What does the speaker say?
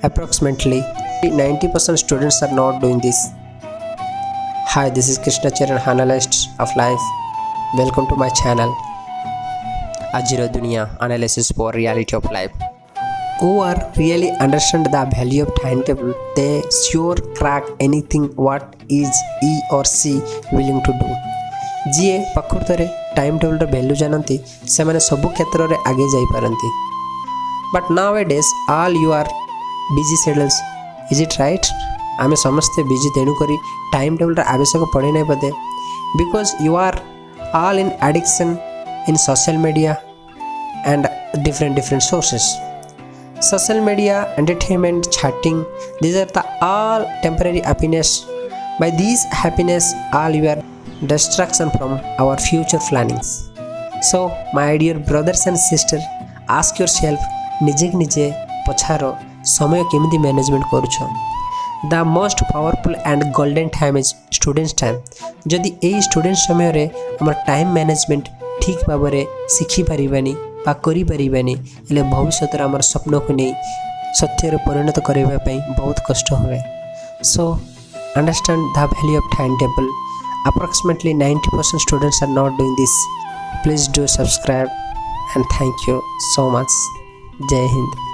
Approximately 90% students are not doing this. Hi, this is Krishna Charan, analyst of life. Welcome to my channel. Ajiro Dunia analysis for reality of life. Who are really understand the value of timetable, they sure crack anything what is E or C willing to do. जी प्रकृत time table value जानती से मैंने सबु क्षेत्र में आगे जापारती. But nowadays all you are busy schedules. Is it right? आम समस्ते बिजी तेणुक टाइम टेबल आवश्यक पड़े ना बोधे. Because you are all in addiction in social media and different sources. Social media, entertainment, chatting, these are the all temporary happiness. By these happiness, all your distraction from our future plannings. So, my dear brothers and sisters, ask yourself, निजे पछारो समय केमिति management करुछ. The most powerful and golden time is students time. जदि एई student समय रे हमर time management ठीक भाव में शिखी पारिबानी बा करि पारिबानी हेले भविष्य आमर स्वप्न को नहीं सत्य परिणत करने बहुत कष्ट हुए. So understand the value of time table. Approximately 90% students are not doing this. Please do subscribe and thank you so much. Jai Hind.